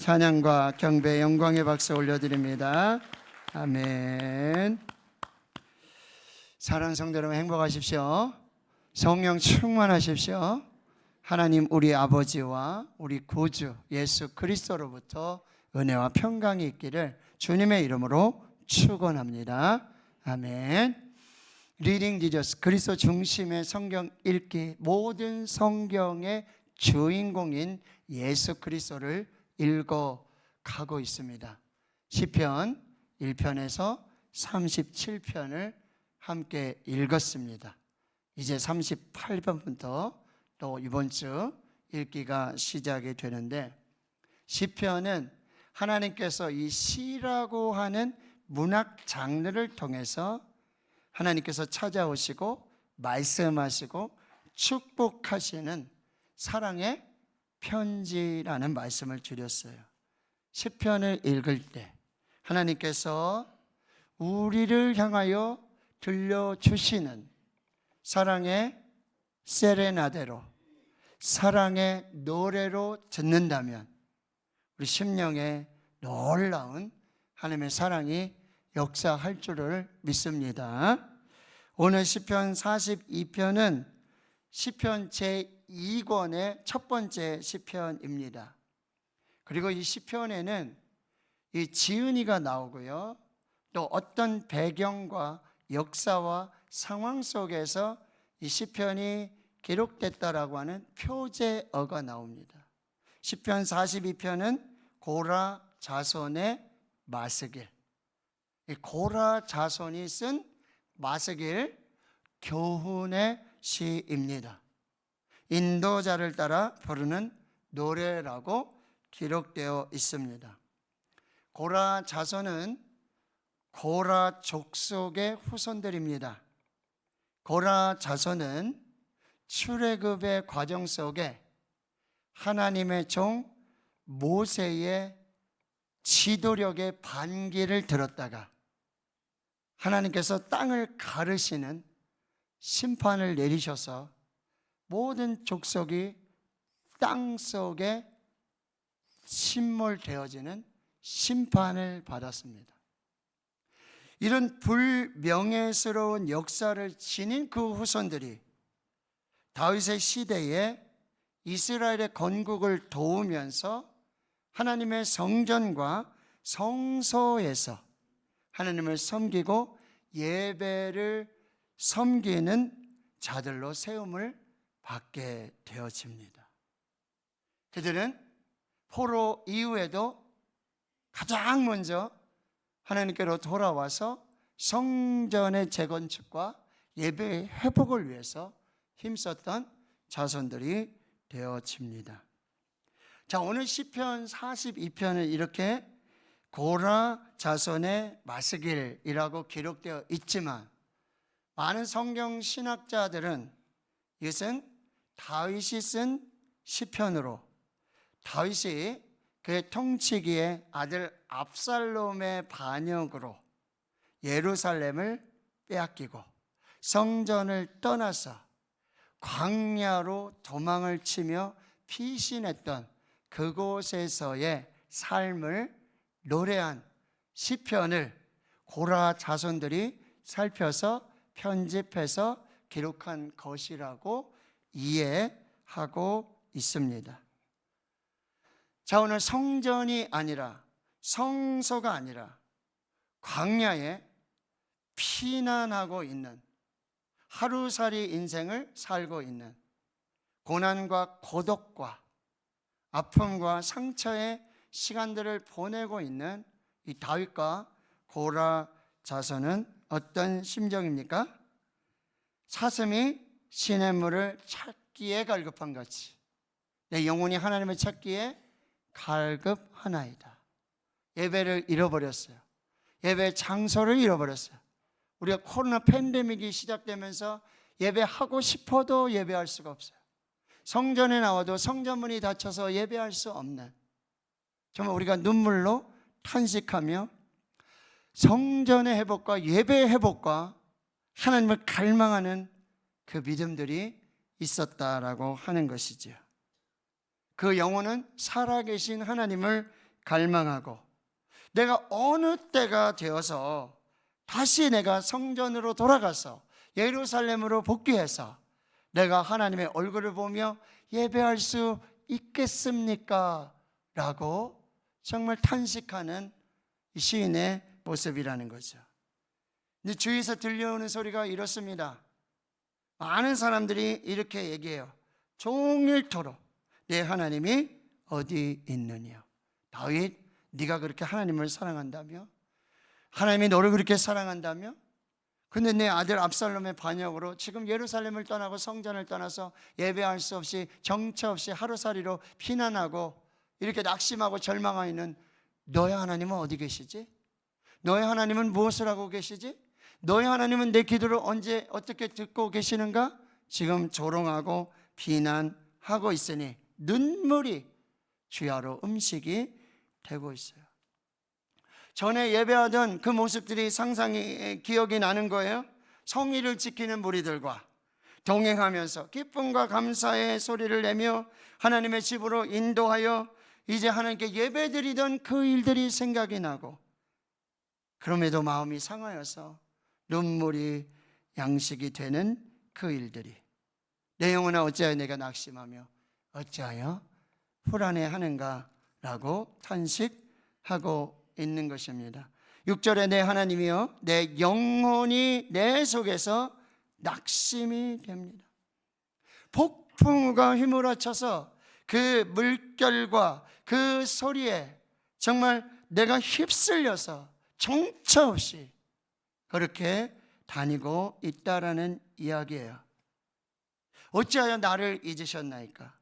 찬양과 경배, 영광의 박수 올려드립니다. 아멘. 사랑하는 성도 여러분, 행복하십시오. 성령 충만하십시오. 하나님 우리 아버지와 우리 구주 예수 그리스도로부터 은혜와 평강이 있기를 주님의 이름으로 축원합니다. 아멘. 리딩 지저스, 그리스도 중심의 성경 읽기, 모든 성경의 주인공인 예수 그리스도를 읽어가고 있습니다. 시편 1편에서 37편을 함께 읽었습니다. 이제 38편부터 또 이번 주 읽기가 시작이 되는데, 시편은 하나님께서 이 시라고 하는 문학 장르를 통해서 하나님께서 찾아오시고 말씀하시고 축복하시는 사랑의 편지라는 말씀을 드렸어요. 시편을 읽을 때 하나님께서 우리를 향하여 들려주시는 사랑의 세레나데로, 사랑의 노래로 듣는다면 우리 심령에 놀라운 하나님의 사랑이 역사할 줄을 믿습니다. 오늘 시편 42편은 시편 제2권의 첫 번째 시편입니다. 그리고 이 시편에는 이 지은이가 나오고요, 또 어떤 배경과 역사와 상황 속에서 이 시편이 기록됐다라고 하는 표제어가 나옵니다. 시편 42편은 고라 자손의 마스길, 이 고라 자손이 쓴 마스길 교훈의 시입니다. 인도자를 따라 부르는 노래라고 기록되어 있습니다. 고라 자손은 고라 족속의 후손들입니다. 고라 자손은 출애굽의 과정 속에 하나님의 종 모세의 지도력의 반기를 들었다가 하나님께서 땅을 가르시는 심판을 내리셔서 모든 족속이 땅 속에 침몰되어지는 심판을 받았습니다. 이런 불명예스러운 역사를 지닌 그 후손들이 다윗의 시대에 이스라엘의 건국을 도우면서 하나님의 성전과 성소에서 하나님을 섬기고 예배를 섬기는 자들로 세움을 받게 되어집니다. 그들은 포로 이후에도 가장 먼저 하나님께로 돌아와서 성전의 재건축과 예배의 회복을 위해서 힘썼던 자손들이 되어집니다. 자, 오늘 시편 42편은 이렇게 고라 자손의 마스길이라고 기록되어 있지만, 많은 성경 신학자들은 이것은 다윗이 쓴 시편으로, 다윗이 그의 통치기에 아들 압살롬의 반역으로 예루살렘을 빼앗기고 성전을 떠나서 광야로 도망을 치며 피신했던 그곳에서의 삶을 노래한 시편을 고라 자손들이 살펴서 편집해서 기록한 것이라고 이해하고 있습니다. 자, 오늘 성전이 아니라, 성소가 아니라 광야에 피난하고 있는, 하루살이 인생을 살고 있는, 고난과 고독과 아픔과 상처의 시간들을 보내고 있는 이 다윗과 고라 자손은 어떤 심정입니까? 사슴이 시냇물을 찾기에 갈급한 같이 내 영혼이 하나님을 찾기에 갈급하나이다. 예배를 잃어버렸어요. 예배 장소를 잃어버렸어요. 우리가 코로나 팬데믹이 시작되면서 예배하고 싶어도 예배할 수가 없어요. 성전에 나와도 성전문이 닫혀서 예배할 수 없는, 정말 우리가 눈물로 탄식하며 성전의 회복과 예배의 회복과 하나님을 갈망하는 그 믿음들이 있었다라고 하는 것이죠. 그 영혼은 살아계신 하나님을 갈망하고 내가 어느 때가 되어서 다시 내가 성전으로 돌아가서 예루살렘으로 복귀해서 내가 하나님의 얼굴을 보며 예배할 수 있겠습니까? 라고 정말 탄식하는 시인의 모습이라는 거죠. 근데 주위에서 들려오는 소리가 이렇습니다. 많은 사람들이 이렇게 얘기해요. 종일토록 내 하나님이 어디 있느냐. 다윗, 네가 그렇게 하나님을 사랑한다며? 하나님이 너를 그렇게 사랑한다며? 근데 내 아들 압살롬의 반역으로 지금 예루살렘을 떠나고 성전을 떠나서 예배할 수 없이 정처 없이 하루살이로 피난하고 이렇게 낙심하고 절망하고 있는 너의 하나님은 어디 계시지? 너의 하나님은 무엇을 하고 계시지? 너의 하나님은 내 기도를 언제 어떻게 듣고 계시는가? 지금 조롱하고 비난하고 있으니 눈물이 주야로 음식이 되고 있어요. 전에 예배하던 그 모습들이 상상이 기억이 나는 거예요. 성의를 지키는 무리들과 동행하면서 기쁨과 감사의 소리를 내며 하나님의 집으로 인도하여 이제 하나님께 예배드리던 그 일들이 생각이 나고, 그럼에도 마음이 상하여서 눈물이 양식이 되는 그 일들이, 내 영혼아 어찌하여 내가 낙심하며 어찌하여 불안해하는가 라고 탄식하고 있는 것입니다. 6절에 내 하나님이여 내 영혼이 내 속에서 낙심이 됩니다. 폭풍우가 휘몰아쳐서 그 물결과 그 소리에 정말 내가 휩쓸려서 정처 없이 그렇게 다니고 있다라는 이야기예요. 어찌하여 나를 잊으셨나이까?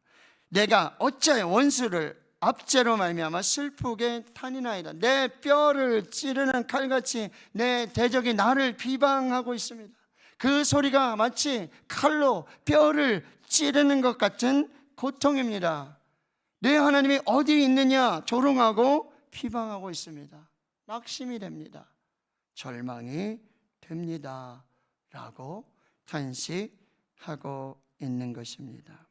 내가 어찌하여 원수를 압제로 말미암아 슬프게 타니나이다. 내 뼈를 찌르는 칼같이 내 대적이 나를 비방하고 있습니다. 그 소리가 마치 칼로 뼈를 찌르는 것 같은 고통입니다. 내 하나님이 어디 있느냐 조롱하고 비방하고 있습니다. 낙심이 됩니다. 절망이 됩니다 라고 탄식하고 있는 것입니다.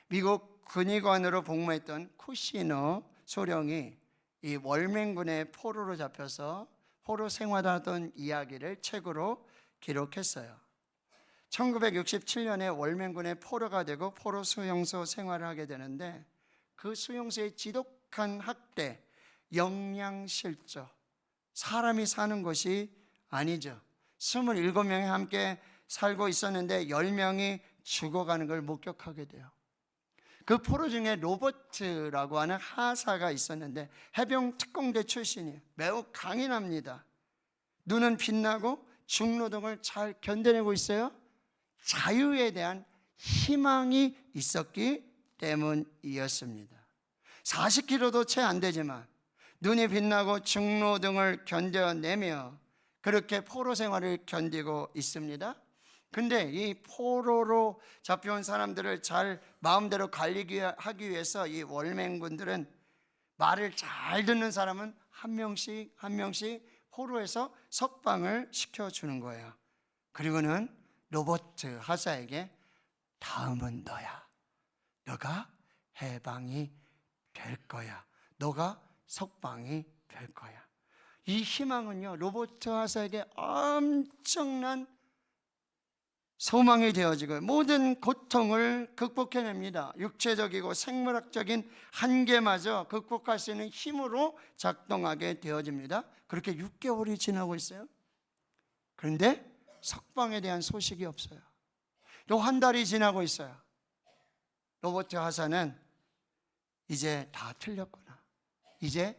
미국 군의관으로 복무했던 쿠시너 소령이 이 월맹군의 포로로 잡혀서 포로 생활하던 이야기를 책으로 기록했어요. 1967년에 월맹군의 포로가 되고 포로 수용소 생활을 하게 되는데, 그 수용소의 지독한 학대, 영양실조, 사람이 사는 것이 아니죠. 27명이 함께 살고 있었는데 10명이 죽어가는 걸 목격하게 돼요. 그 포로 중에 로버트라고 하는 하사가 있었는데 해병 특공대 출신이에요. 매우 강인합니다. 눈은 빛나고 중노동을 잘 견뎌내고 있어요. 자유에 대한 희망이 있었기 때문이었습니다. 40kg도 채 안 되지만 눈이 빛나고 중노동을 견뎌내며 그렇게 포로 생활을 견디고 있습니다. 근데 이 포로로 잡혀온 사람들을 잘 마음대로 관리하기 위해서 이 월맹군들은 말을 잘 듣는 사람은 한 명씩 포로에서 석방을 시켜주는 거예요. 그리고는 로버트 하사에게 다음은 너야. 너가 해방이 될 거야. 너가 석방이 될 거야. 이 희망은요, 로버트 하사에게 엄청난 소망이 되어지고 모든 고통을 극복해냅니다. 육체적이고 생물학적인 한계마저 극복할 수 있는 힘으로 작동하게 되어집니다. 그렇게 6개월이 지나고 있어요. 그런데 석방에 대한 소식이 없어요. 또 한 달이 지나고 있어요. 로버트 하사는 이제 다 틀렸구나, 이제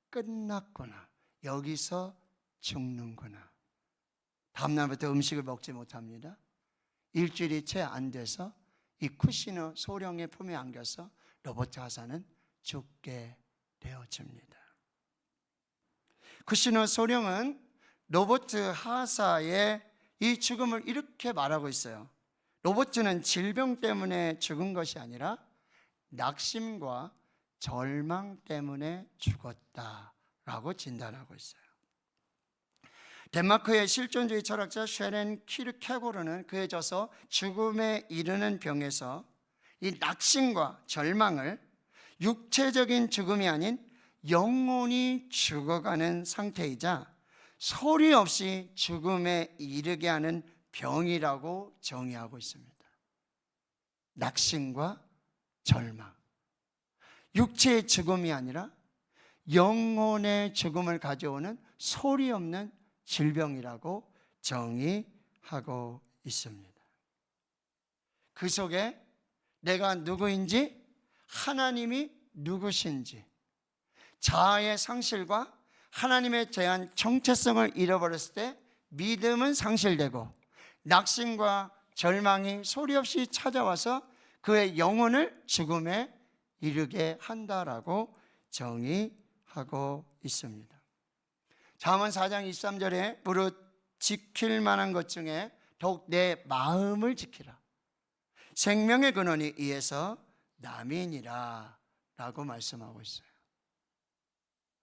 끝났구나, 여기서 죽는구나. 다음날부터 음식을 먹지 못합니다. 일주일이 채 안 돼서 이 쿠시너 소령의 품에 안겨서 로버트 하사는 죽게 되어집니다. 쿠시너 소령은 로버트 하사의 이 죽음을 이렇게 말하고 있어요. 로버트는 질병 때문에 죽은 것이 아니라 낙심과 절망 때문에 죽었다라고 진단하고 있어요. 덴마크의 실존주의 철학자 쉐렌 키르케고르는 그에 져서 죽음에 이르는 병에서 이 낙심과 절망을 육체적인 죽음이 아닌 영혼이 죽어가는 상태이자 소리 없이 죽음에 이르게 하는 병이라고 정의하고 있습니다. 낙심과 절망, 육체의 죽음이 아니라 영혼의 죽음을 가져오는 소리 없는 질병이라고 정의하고 있습니다. 그 속에 내가 누구인지, 하나님이 누구신지, 자아의 상실과 하나님에 대한 정체성을 잃어버렸을 때 믿음은 상실되고 낙심과 절망이 소리 없이 찾아와서 그의 영혼을 죽음에 이르게 한다라고 정의하고 있습니다. 잠언 4장 23절에 무릇 지킬 만한 것 중에 더욱 내 마음을 지키라. 생명의 근원이 이에서 남이니라 라고 말씀하고 있어요.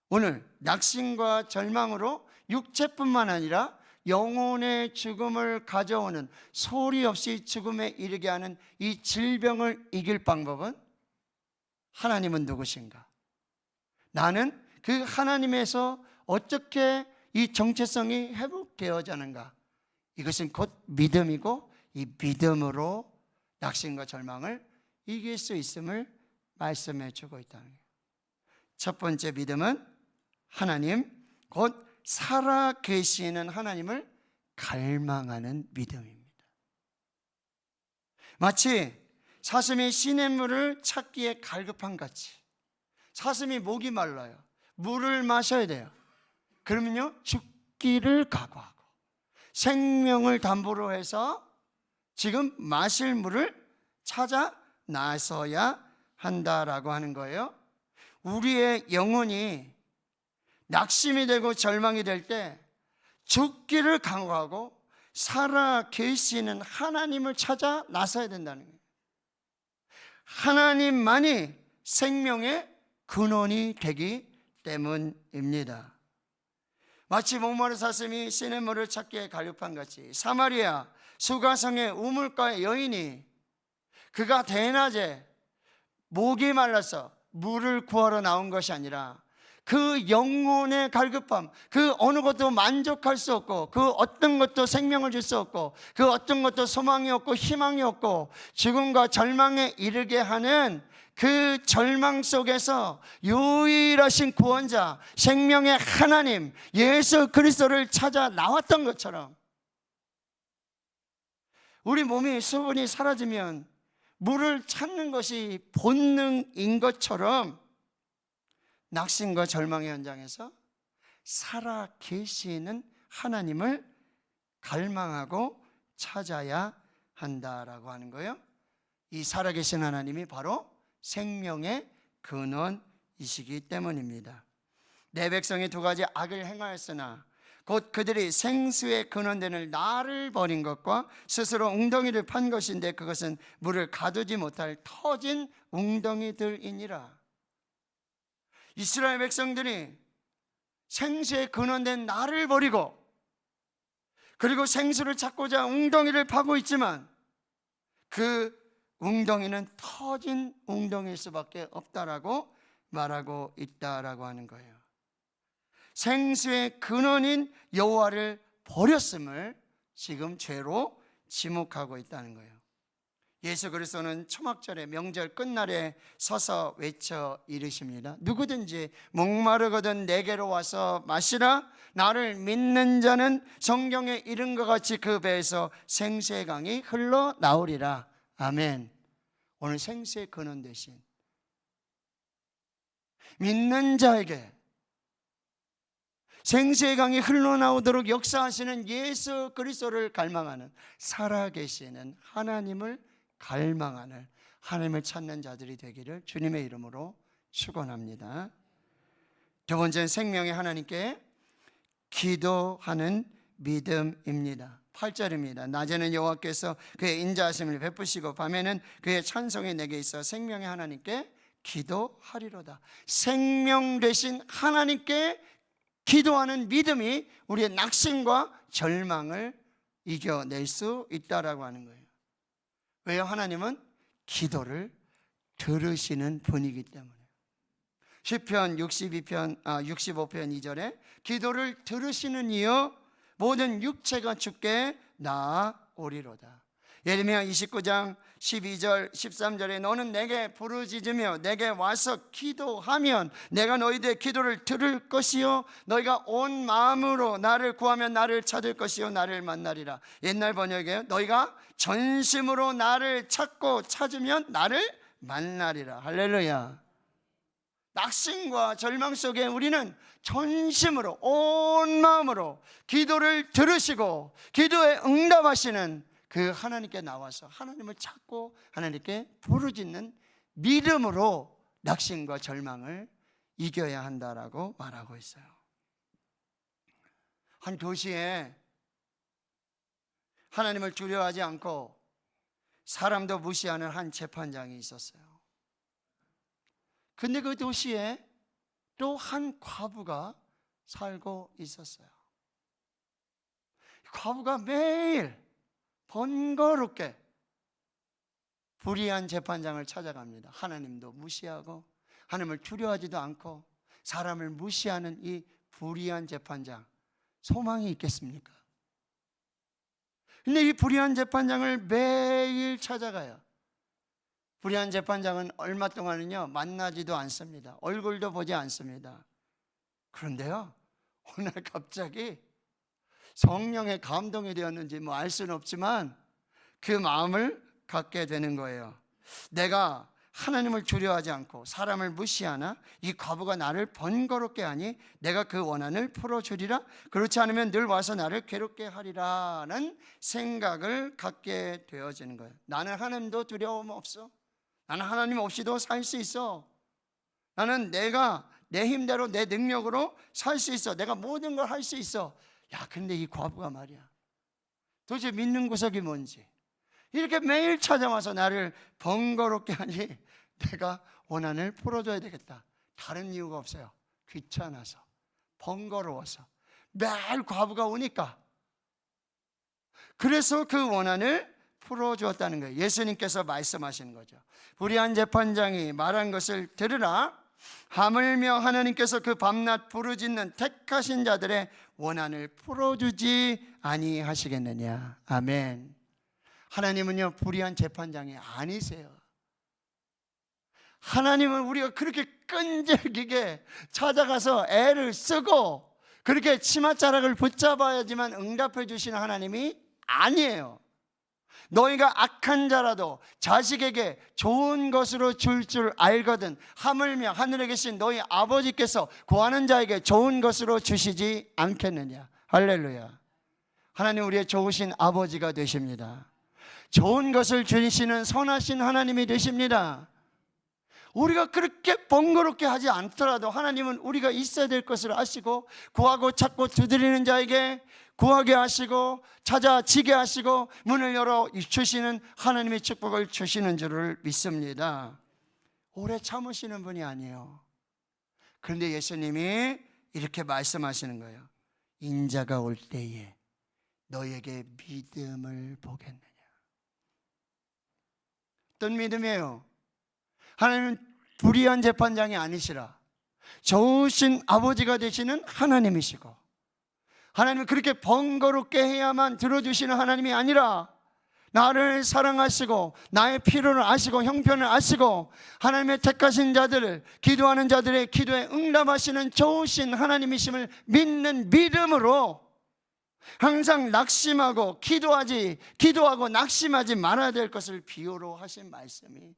오늘 낙심과 절망으로 육체뿐만 아니라 영혼의 죽음을 가져오는 소리 없이 죽음에 이르게 하는 이 질병을 이길 방법은 하나님은 누구신가? 나는 그 하나님에서 어떻게 이 정체성이 회복되어지는가? 이것은 곧 믿음이고 이 믿음으로 낙심과 절망을 이길 수 있음을 말씀해 주고 있다는 거예요. 첫 번째 믿음은 하나님, 곧 살아 계시는 하나님을 갈망하는 믿음입니다. 마치 사슴이 시냇물을 찾기에 갈급한 같이 사슴이 목이 말라요. 물을 마셔야 돼요. 그러면요 죽기를 각오하고 생명을 담보로 해서 지금 마실 물을 찾아 나서야 한다라고 하는 거예요. 우리의 영혼이 낙심이 되고 절망이 될 때 죽기를 각오하고 살아 계시는 하나님을 찾아 나서야 된다는 거예요. 하나님만이 생명의 근원이 되기 때문입니다. 마치 목마른 사슴이 시냇물을 찾기에 갈급한 같이 사마리아 수가성의 우물가의 여인이 그가 대낮에 목이 말라서 물을 구하러 나온 것이 아니라 그 영혼의 갈급함, 그 어느 것도 만족할 수 없고 그 어떤 것도 생명을 줄 수 없고 그 어떤 것도 소망이 없고 희망이 없고 죽음과 절망에 이르게 하는 그 절망 속에서 유일하신 구원자, 생명의 하나님 예수 그리스도를 찾아 나왔던 것처럼 우리 몸이 수분이 사라지면 물을 찾는 것이 본능인 것처럼 낙심과 절망의 현장에서 살아 계시는 하나님을 갈망하고 찾아야 한다라고 하는 거예요. 이 살아 계신 하나님이 바로 생명의 근원이시기 때문입니다. 내 백성이 두 가지 악을 행하였으나 곧 그들이 생수의 근원되는 나를 버린 것과 스스로 웅덩이를 판 것인데 그것은 물을 가두지 못할 터진 웅덩이들이니라. 이스라엘 백성들이 생수의 근원된 나를 버리고 그리고 생수를 찾고자 웅덩이를 파고 있지만 그 웅덩이는 터진 웅덩이일 수밖에 없다라고 말하고 있다라고 하는 거예요. 생수의 근원인 여호와를 버렸음을 지금 죄로 지목하고 있다는 거예요. 예수 그리스도는 초막절의 명절 끝날에 서서 외쳐 이르십니다. 누구든지 목마르거든 내게로 와서 마시라. 나를 믿는 자는 성경에 이른 것 같이 그 배에서 생수의 강이 흘러나오리라. 아멘. 오늘 생수의 근원 대신 믿는 자에게 생수의 강이 흘러나오도록 역사하시는 예수 그리스도를 갈망하는 살아계시는 하나님을 갈망하는 하나님을 찾는 자들이 되기를 주님의 이름으로 축원합니다. 두 번째는 생명의 하나님께 기도하는 믿음입니다. 8절입니다. 낮에는 여호와께서 그의 인자하심을 베푸시고 밤에는 그의 찬송이 내게 있어 생명의 하나님께 기도하리로다. 생명 되신 하나님께 기도하는 믿음이 우리의 낙심과 절망을 이겨낼 수 있다라고 하는 거예요. 왜요? 하나님은 기도를 들으시는 분이기 때문에. 시편 65편 2절에 기도를 들으시는 이여 모든 육체가 주께 나아오리로다. 예레미야 29장 12절 13절에 너는 내게 부르짖으며 내게 와서 기도하면 내가 너희들의 기도를 들을 것이요 너희가 온 마음으로 나를 구하면 나를 찾을 것이요 나를 만나리라. 옛날 번역에 너희가 전심으로 나를 찾고 찾으면 나를 만나리라. 할렐루야. 낙심과 절망 속에 우리는 전심으로 온 마음으로 기도를 들으시고 기도에 응답하시는 그 하나님께 나와서 하나님을 찾고 하나님께 부르짖는 믿음으로 낙심과 절망을 이겨야 한다라고 말하고 있어요. 한 도시에 하나님을 두려워하지 않고 사람도 무시하는 한 재판장이 있었어요. 근데 그 도시에 또 한 과부가 살고 있었어요. 과부가 매일 번거롭게 불의한 재판장을 찾아갑니다. 하나님도 무시하고 하나님을 두려워하지도 않고 사람을 무시하는 이 불의한 재판장, 소망이 있겠습니까? 근데 이 불의한 재판장을 매일 찾아가요. 불의한 재판장은 얼마 동안은요 만나지도 않습니다. 얼굴도 보지 않습니다. 그런데요 오늘 갑자기 성령의 감동이 되었는지 뭐 알 수는 없지만 그 마음을 갖게 되는 거예요. 내가 하나님을 두려워하지 않고 사람을 무시하나 이 과부가 나를 번거롭게 하니 내가 그 원한을 풀어주리라. 그렇지 않으면 늘 와서 나를 괴롭게 하리라는 생각을 갖게 되어지는 거예요. 나는 하나님도 두려움 없어. 나는 하나님 없이도 살 수 있어. 나는 내가 내 힘대로 내 능력으로 살 수 있어. 내가 모든 걸 할 수 있어. 야, 근데 이 과부가 말이야 도대체 믿는 구석이 뭔지 이렇게 매일 찾아와서 나를 번거롭게 하니 내가 원한을 풀어줘야 되겠다. 다른 이유가 없어요. 귀찮아서, 번거로워서. 매일 과부가 오니까. 그래서 그 원한을 풀어주었다는 거예요. 예수님께서 말씀하시는 거죠. 불의한 재판장이 말한 것을 들으라. 하물며 하나님께서 그 밤낮 부르짖는 택하신 자들의 원한을 풀어주지 아니하시겠느냐. 아멘. 하나님은요 불의한 재판장이 아니세요. 하나님은 우리가 그렇게 끈질기게 찾아가서 애를 쓰고 그렇게 치맛자락을 붙잡아야지만 응답해 주시는 하나님이 아니에요. 너희가 악한 자라도 자식에게 좋은 것으로 줄 알거든 하물며 하늘에 계신 너희 아버지께서 구하는 자에게 좋은 것으로 주시지 않겠느냐. 할렐루야. 하나님 우리의 좋으신 아버지가 되십니다. 좋은 것을 주시는 선하신 하나님이 되십니다. 우리가 그렇게 번거롭게 하지 않더라도 하나님은 우리가 있어야 될 것을 아시고 구하고 찾고 두드리는 자에게 구하게 하시고 찾아지게 하시고 문을 열어 주시는 하나님의 축복을 주시는 줄을 믿습니다. 오래 참으시는 분이 아니에요. 그런데 예수님이 이렇게 말씀하시는 거예요. 인자가 올 때에 너에게 믿음을 보겠느냐. 어떤 믿음이에요? 하나님은 불의한 재판장이 아니시라 좋으신 아버지가 되시는 하나님이시고 하나님은 그렇게 번거롭게 해야만 들어주시는 하나님이 아니라 나를 사랑하시고 나의 필요를 아시고 형편을 아시고 하나님의 택하신 자들을 기도하는 자들의 기도에 응답하시는 좋으신 하나님이심을 믿는 믿음으로 항상 낙심하고 기도하고 낙심하지 말아야 될 것을 비유로 하신 말씀이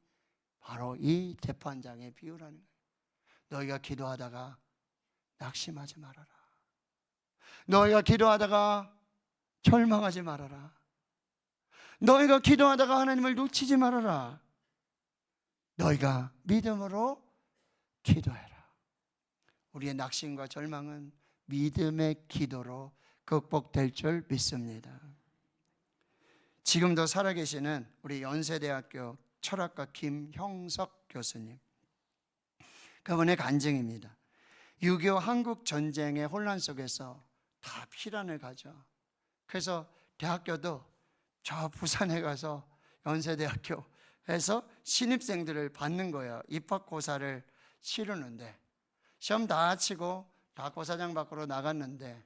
바로 이 재판장의 비유라는 거예요. 너희가 기도하다가 낙심하지 말아라. 너희가 기도하다가 절망하지 말아라. 너희가 기도하다가 하나님을 놓치지 말아라. 너희가 믿음으로 기도해라. 우리의 낙심과 절망은 믿음의 기도로 극복될 줄 믿습니다. 지금도 살아계시는 우리 연세대학교 철학가 김형석 교수님, 그분의 간증입니다. 6.25 한국 전쟁의 혼란 속에서 다 피란을 가죠. 그래서 대학교도 저 부산에 가서 연세대학교에서 신입생들을 받는 거예요. 입학고사를 치르는데 시험 다 치고 다 고사장 밖으로 나갔는데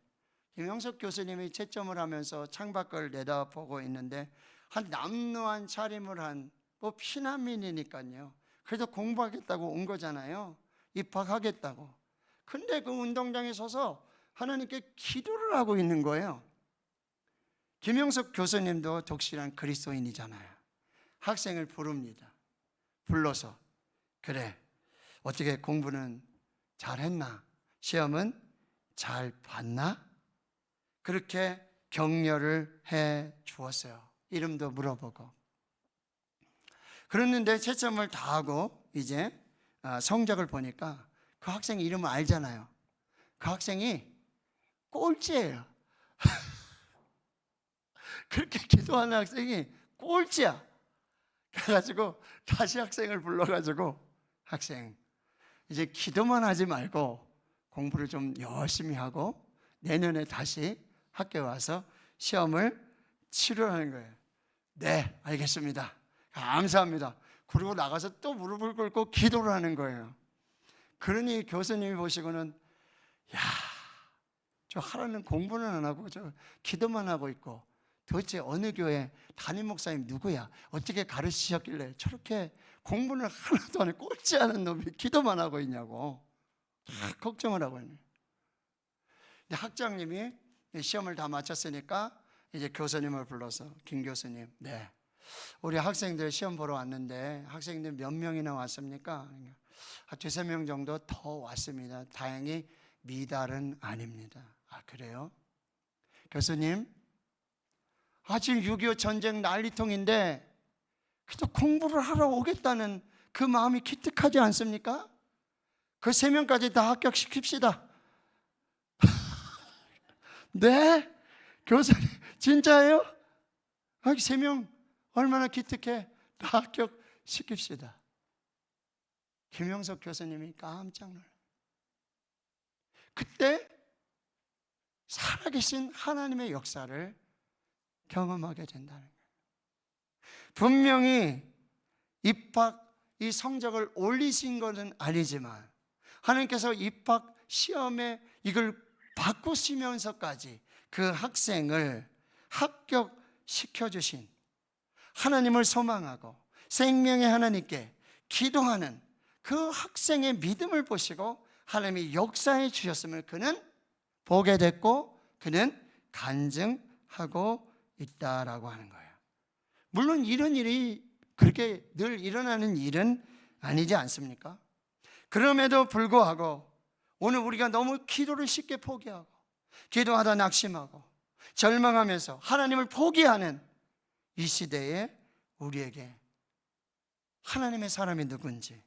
김영석 교수님이 채점을 하면서 창밖을 내다보고 있는데 한 남루한 차림을 한 뭐 피난민이니까요. 그래도 공부하겠다고 온 거잖아요. 입학하겠다고. 근데 그 운동장에 서서 하나님께 기도를 하고 있는 거예요. 김영석 교수님도 독실한 그리스도인이잖아요. 학생을 부릅니다. 불러서 그래, 어떻게 공부는 잘했나? 시험은 잘 봤나? 그렇게 격려를 해 주었어요. 이름도 물어보고. 그랬는데 채점을 다 하고 이제 성적을 보니까 그 학생 이름을 알잖아요. 그 학생이 꼴찌예요. 그렇게 기도하는 학생이 꼴찌야. 그래가지고 다시 학생을 불러가지고 학생, 이제 기도만 하지 말고 공부를 좀 열심히 하고 내년에 다시 학교에 와서 시험을 치르라는 거예요. 네, 알겠습니다. 감사합니다. 그리고 나가서 또 무릎을 꿇고 기도를 하는 거예요. 그러니 교수님이 보시고는 야, 저 하라는 공부는 안 하고 저 기도만 하고 있고 도대체 어느 교회 담임 목사님 누구야? 어떻게 가르치셨길래 저렇게 공부는 하나도 안 해 꼴찌하는 놈이 기도만 하고 있냐고 걱정을 하고 있네요. 근데 학장님이 시험을 다 마쳤으니까 이제 교수님을 불러서 김 교수님, 네, 우리 학생들 시험 보러 왔는데 학생들 몇 명이나 왔습니까? 두세 명 정도 더 왔습니다. 다행히 미달은 아닙니다. 아, 그래요? 교수님, 지금 6.25 전쟁 난리통인데 그래도 공부를 하러 오겠다는 그 마음이 기특하지 않습니까? 그 3명까지 다 합격시킵시다. 네? 교수님 진짜예요? 3명 얼마나 기특해. 다 합격시킵시다. 김영석 교수님이 깜짝 놀라요. 그때 살아계신 하나님의 역사를 경험하게 된다는 거예요. 분명히 입학 이 성적을 올리신 것은 아니지만 하나님께서 입학 시험에 이걸 바꾸시면서까지 그 학생을 합격시켜 주신 하나님을 소망하고 생명의 하나님께 기도하는 그 학생의 믿음을 보시고 하나님이 역사해 주셨음을 그는 보게 됐고 그는 간증하고 있다라고 하는 거예요. 물론 이런 일이 그렇게 늘 일어나는 일은 아니지 않습니까? 그럼에도 불구하고 오늘 우리가 너무 기도를 쉽게 포기하고 기도하다 낙심하고 절망하면서 하나님을 포기하는 이 시대에 우리에게 하나님의 사람이 누군지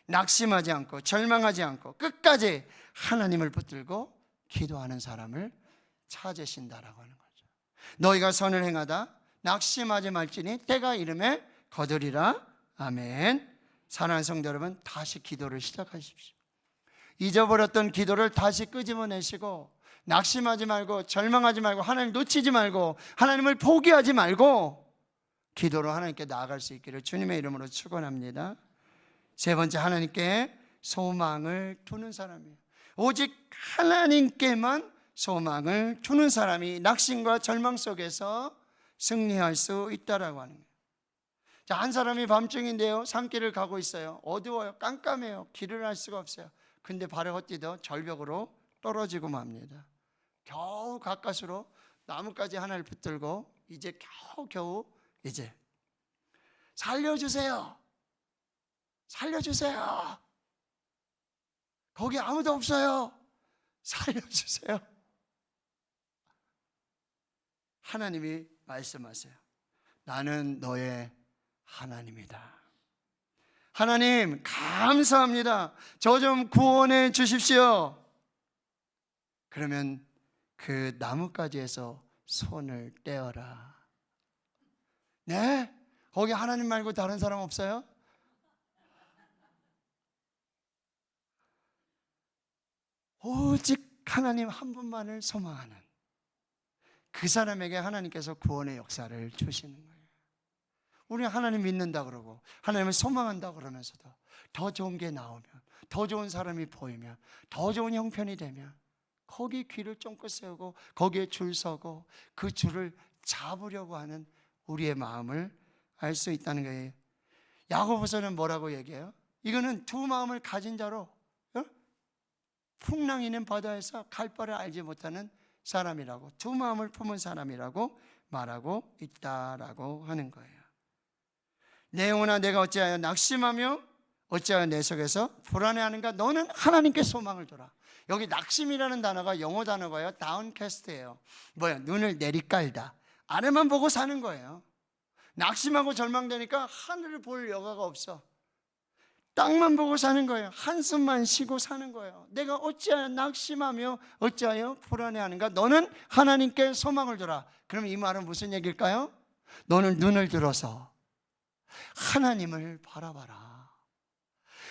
낙심하지 않고 절망하지 않고 끝까지 하나님을 붙들고 기도하는 사람을 찾으신다라고 하는 거죠. 너희가 선을 행하다 낙심하지 말지니 때가 이름에 거두리라. 아멘. 사랑하는 성도 여러분, 다시 기도를 시작하십시오. 잊어버렸던 기도를 다시 끄집어내시고 낙심하지 말고 절망하지 말고 하나님 놓치지 말고 하나님을 포기하지 말고 기도로 하나님께 나아갈 수 있기를 주님의 이름으로 축원합니다. 세 번째, 하나님께 소망을 두는 사람이에요. 오직 하나님께만 소망을 두는 사람이 낙심과 절망 속에서 승리할 수 있다라고 하는 거예요. 자, 한 사람이 밤중인데요, 산길을 가고 있어요. 어두워요, 깜깜해요, 길을 알 수가 없어요. 근데 발을 헛디뎌 절벽으로 떨어지고 맙니다. 겨우 가까스로 나뭇가지 하나를 붙들고 이제 겨우 이제 살려주세요, 살려주세요, 거기 아무도 없어요, 살려주세요. 하나님이 말씀하세요. 나는 너의 하나님이다. 하나님 감사합니다. 저 좀 구원해 주십시오. 그러면 그 나뭇가지에서 손을 떼어라. 네? 거기 하나님 말고 다른 사람 없어요? 오직 하나님 한 분만을 소망하는 그 사람에게 하나님께서 구원의 역사를 주시는 거예요. 우리 하나님 믿는다 그러고 하나님을 소망한다 그러면서도 더 좋은 게 나오면 더 좋은 사람이 보이면, 더 좋은 형편이 되면 거기 귀를 쫑긋 세우고 거기에 줄 서고 그 줄을 잡으려고 하는 우리의 마음을 알 수 있다는 거예요. 야고보서는 뭐라고 얘기해요? 이거는 두 마음을 가진 자로 풍랑이 있는 바다에서 갈 바를 알지 못하는 사람이라고, 두 마음을 품은 사람이라고 말하고 있다라고 하는 거예요. 내 영혼아 내가 어찌하여 낙심하며 어찌하여 내 속에서 불안해하는가? 너는 하나님께 소망을 둬라. 여기 낙심이라는 단어가 영어 단어가요, 다운캐스트예요. 뭐야? 눈을 내리깔다, 아래만 보고 사는 거예요. 낙심하고 절망되니까 하늘을 볼 여가가 없어. 땅만 보고 사는 거예요. 한숨만 쉬고 사는 거예요. 내가 어찌하여 낙심하며 어찌하여 불안해하는가? 너는 하나님께 소망을 둬라. 그럼 이 말은 무슨 얘기일까요? 너는 눈을 들어서 하나님을 바라봐라.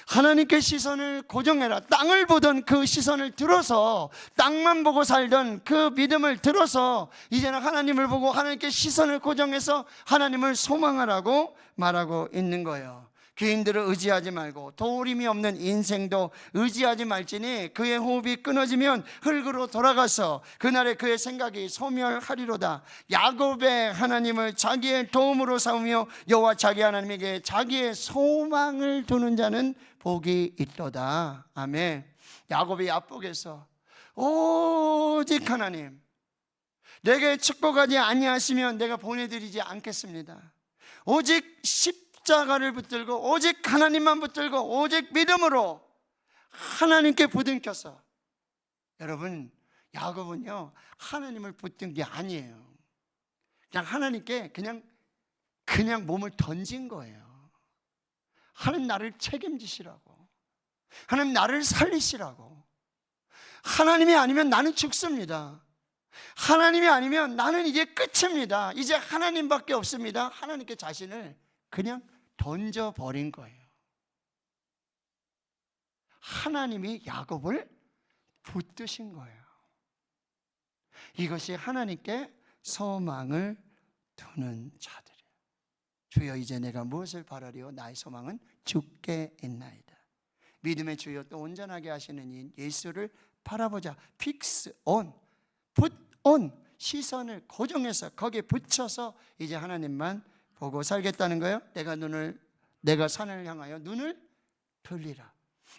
하나님께 시선을 고정해라. 땅을 보던 그 시선을 들어서, 땅만 보고 살던 그 믿음을 들어서 이제는 하나님을 보고 하나님께 시선을 고정해서 하나님을 소망하라고 말하고 있는 거예요. 귀인들을 의지하지 말고 도우림이 없는 인생도 의지하지 말지니 그의 호흡이 끊어지면 흙으로 돌아가서 그날에 그의 생각이 소멸하리로다. 야곱의 하나님을 자기의 도움으로 삼으며 여호와 자기 하나님에게 자기의 소망을 두는 자는 복이 있도다. 아멘. 야곱이 야복에서 오직 하나님, 내게 축복하지 아니하시면 내가 보내드리지 않겠습니다. 오직 십자가를 붙들고 오직 하나님만 붙들고 오직 믿음으로 하나님께 부둥켜서. 여러분, 야곱은요 하나님을 붙든 게 아니에요. 그냥 하나님께 그냥 몸을 던진 거예요. 하나님 나를 책임지시라고, 하나님 나를 살리시라고. 하나님이 아니면 나는 죽습니다. 하나님이 아니면 나는 이제 끝입니다. 이제 하나님밖에 없습니다. 하나님께 자신을 그냥 던져버린 거예요. 하나님이 야곱을 붙드신 거예요. 이것이 하나님께 소망을 두는 자들이에요. 주여 이제 내가 무엇을 바라리요? 나의 소망은 주께 있나이다. 믿음의 주여 또 온전하게 하시는 이 예수를 바라보자. Fix on, put on, 시선을 고정해서 거기에 붙여서 이제 하나님만 보고 살겠다는 거예요. 내가 산을 향하여 눈을 돌리라.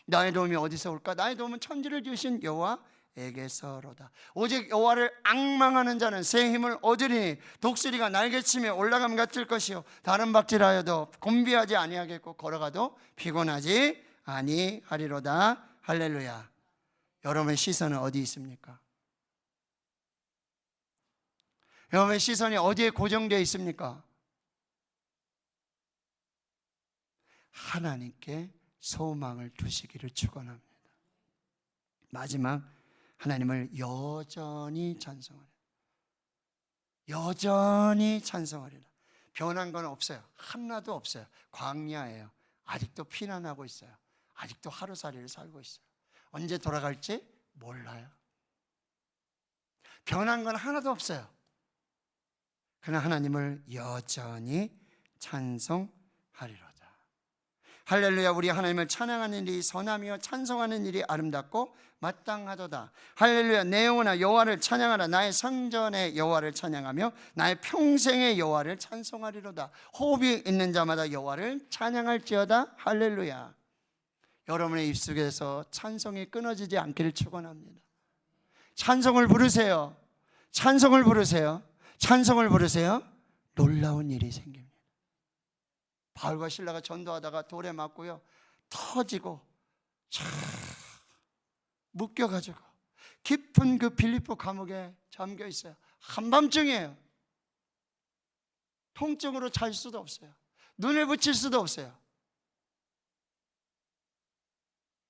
나의 도움이 어디서 올까? 나의 도움은 천지를 지으신 여호와에게서로다. 오직 여호와를 앙망하는 자는 새 힘을 얻으리니 독수리가 날개치며 올라감 같을 것이요 다른 박질하여도 곤비하지 아니하겠고 걸어가도 피곤하지 아니하리로다. 할렐루야. 여러분의 시선은 어디 있습니까? 여러분의 시선이 어디에 고정되어 있습니까? 하나님께 소망을 두시기를 축원합니다. 마지막, 하나님을 여전히 찬송하리라. 여전히 찬송하리라. 변한 건 없어요. 하나도 없어요. 광야예요. 아직도 피난하고 있어요. 아직도 하루살이를 살고 있어요. 언제 돌아갈지 몰라요. 변한 건 하나도 없어요. 그러나 하나님을 여전히 찬송하리로다. 할렐루야. 우리 하나님을 찬양하는 일이 선하며 찬송하는 일이 아름답고 마땅하도다. 할렐루야. 내 영혼아 여호와를 찬양하라. 나의 성전의 여호와를 찬양하며 나의 평생의 여호와를 찬송하리로다. 호흡이 있는 자마다 여호와를 찬양할지어다. 할렐루야. 여러분의 입속에서 찬송이 끊어지지 않기를 축원합니다. 찬송을 부르세요. 찬송을 부르세요. 찬송을 부르세요. 놀라운 일이 생깁니다. 바울과 실라가 전도하다가 돌에 맞고요 터지고 쫙 묶여가지고 깊은 그 빌립보 감옥에 잠겨 있어요. 한밤중이에요. 통증으로 잘 수도 없어요. 눈을 붙일 수도 없어요.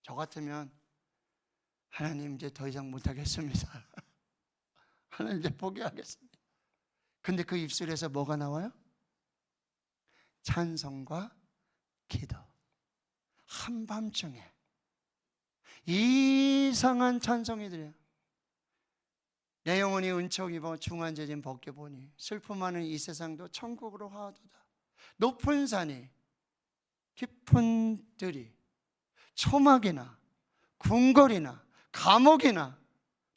저 같으면 하나님 이제 더 이상 못하겠습니다. 하나님 이제 포기하겠습니다. 근데 그 입술에서 뭐가 나와요? 찬송과 기도. 한밤중에 이상한 찬송이 들려요. 내 영혼이 은총 입어 중한제진 벗겨보니 슬픔하는 이 세상도 천국으로 하도다. 높은 산이 깊은 들이 초막이나 궁궐이나 감옥이나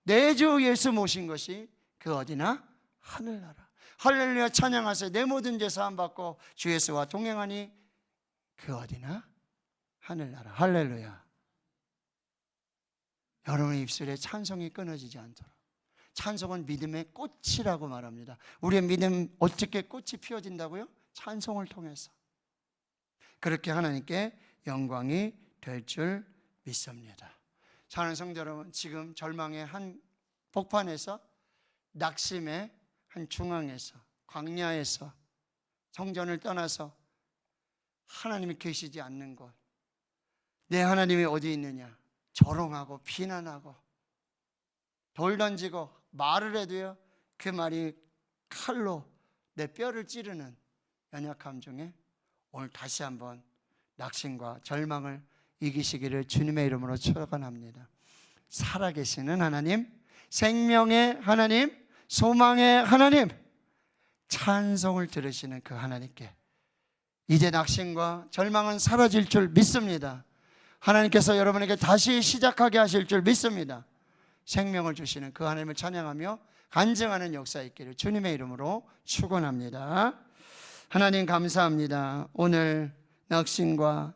내 주 예수 모신 것이 그 어디나 하늘나라. 할렐루야 찬양하세요. 내 모든 죄 사함 받고 주 예수와 동행하니 그 어디나 하늘나라. 할렐루야. 여러분의 입술에 찬송이 끊어지지 않도록. 찬송은 믿음의 꽃이라고 말합니다. 우리의 믿음 어떻게 꽃이 피어진다고요? 찬송을 통해서. 그렇게 하나님께 영광이 될 줄 믿습니다. 사랑하는 성도 여러분, 지금 절망의 한 복판에서, 낙심의 한 중앙에서, 광야에서, 성전을 떠나서 하나님이 계시지 않는 곳, 내 하나님이 어디 있느냐 조롱하고 비난하고 돌 던지고 말을 해도요 그 말이 칼로 내 뼈를 찌르는 연약함 중에 오늘 다시 한번 낙심과 절망을 이기시기를 주님의 이름으로 축원합니다. 살아계시는 하나님, 생명의 하나님, 소망의 하나님, 찬송을 들으시는 그 하나님께 이제 낙심과 절망은 사라질 줄 믿습니다. 하나님께서 여러분에게 다시 시작하게 하실 줄 믿습니다. 생명을 주시는 그 하나님을 찬양하며 간증하는 역사 있기를 주님의 이름으로 축원합니다. 하나님 감사합니다. 오늘 낙심과